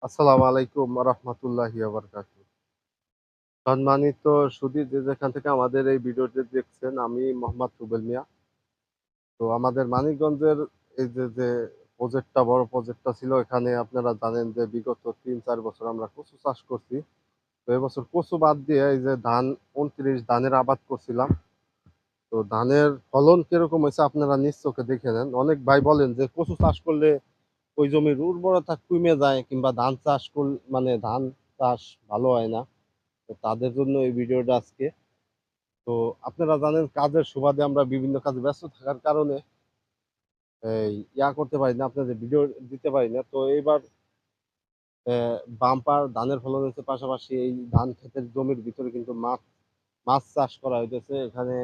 আসসালামু আলাইকুম রহমতুল্লাহি বারাকাতুহু। সম্মানিত সুধী, যে যেখান থেকে আমাদের এই ভিডিওটি দেখছেন, আমি মোহাম্মদ রুবেল মিয়া। তো আমাদের মানিকগঞ্জের এই যে প্রজেক্টটা, বড় প্রজেক্টটা ছিল, এখানে আপনারা জানেন যে বিগত ৩-৪ বছর আমরা কচু চাষ করছি। তো এবছর কচু বাদ দিয়ে এই যে ধান, ২৯ ধানের আবাদ করছিলাম। তো ধানের ফলন কিরকম হয়েছে আপনারা নিজ চোখে দেখে নেন। অনেক ভাই বলেন যে কচু চাষ করলে ওই জমির উর্বরতা কমে যায়, কিংবা ধান চাষ করলে মানে ধান চাষ ভালো হয় না। তো তাদের জন্য এই ভিডিওটা আজকে। তো আপনারা জানেন কাজের সুবাদে আমরা বিভিন্ন কাজে ব্যস্ত থাকার কারণে এই করতে পারি না, আপনাদের ভিডিও দিতে পারি না। তো এইবার বাম্পার ধানের ফলন হচ্ছে, পাশাপাশি এই ধান ক্ষেতের জমির ভিতরে কিন্তু মাছ মাছ চাষ করা হইতেছে এখানে।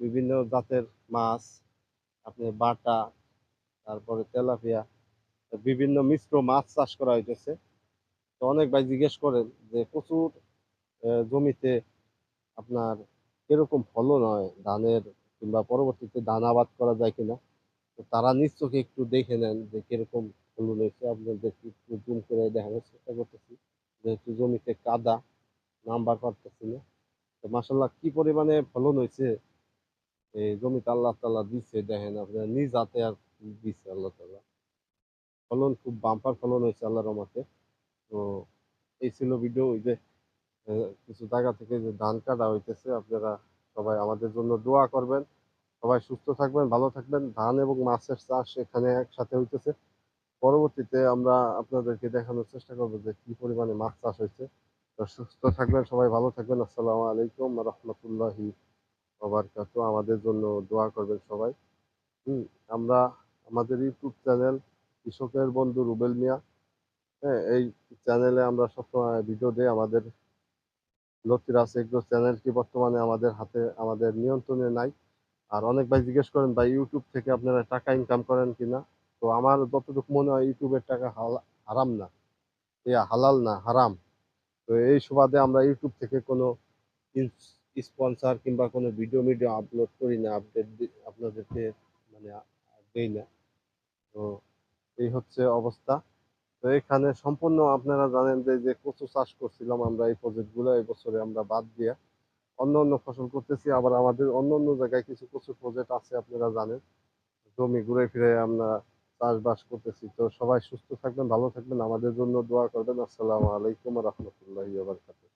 বিভিন্ন জাতের মাছ, আপনি বাটা, তারপরে তেলাপিয়া, বিভিন্ন মিশ্র মাছ চাষ করা হইতেছে। তো অনেক ভাই জিজ্ঞেস করেন যে প্রচুর জমিতে আপনার কিরকম ফলন হয় ধানের, কিংবা পরবর্তীতে ধান আবাদ করা যায় কিনা। তো তারা নিজ চোখে একটু দেখে নেন যে কিরকম ফলন হয়েছে। আপনাদেরকে একটু জুম করে দেখানোর চেষ্টা করতেছি, যেহেতু জমিতে কাদা, নাম্বার পারতেছি না। তো মাসাল্লাহ কি পরিমাণে ফলন হয়েছে এই জমিতে, আল্লাহ তাআলা দিচ্ছে, দেখেন আপনার নিজ হাতে আর দিচ্ছে আল্লাহ তাআলা। ফলন খুব বাম্পার ফলন হয়েছে আল্লাহর রহমতে। তো এই ছিল ভিডিও। ওই যে কিছু জায়গা থেকে যে ধান কাটা হইতেছে, আপনারা সবাই আমাদের জন্য দোয়া করবেন। সবাই সুস্থ থাকবেন, ভালো থাকবেন। ধান এবং মাছের চাষ এখানে একসাথে হইতেছে। পরবর্তীতে আমরা আপনাদেরকে দেখানোর চেষ্টা করবো যে কি পরিমাণে মাছ চাষ হয়েছে। তো সুস্থ থাকবেন, সবাই ভালো থাকবেন। আসসালামু আলাইকুম রহমতুল্লাহি ওয়া আমাদের জন্য দোয়া করবেন সবাই। আমরা আমাদের ইউটিউব চ্যানেল কৃষকের বন্ধু রুবেল মিয়া, হ্যাঁ, এই চ্যানেলে আমরা সবসময় ভিডিও দিই। আমাদের লতিরাজ এগ্রো চ্যানেলটি বর্তমানে আমাদের হাতে, আমাদের নিয়ন্ত্রণে নাই। আর অনেক ভাই জিজ্ঞেস করেন, ভাই ইউটিউব থেকে আপনারা টাকা ইনকাম করেন কিনা। তো আমার যতটুকু মনে হয় ইউটিউবের টাকা হারাম না, হালাল না, হারাম। তো এই সুবাদে আমরা ইউটিউব থেকে কোনো স্পন্সর কিংবা কোনো ভিডিও আপলোড করি না, আপডেট আপনাদেরকে মানে দেই না। তো এই হচ্ছে অবস্থা। তো এখানে সম্পূর্ণ আপনারা জানেন যে যে কচু চাষ করছিলাম আমরা, এই প্রজেক্টগুলো এই বছরে আমরা বাদ দিয়ে অন্য অন্য ফসল করতেছি। আবার আমাদের অন্য অন্য জায়গায় কিছু কিছু প্রজেক্ট আছে, আপনারা জানেন। জমি ঘুরে ফিরে আমরা চাষবাস করতেছি। তো সবাই সুস্থ থাকবেন, ভালো থাকবেন, আমাদের জন্য দোয়া করবেন। আসসালামু আলাইকুম রহমতুল্লাহি ওয়া বারাকাতুহু।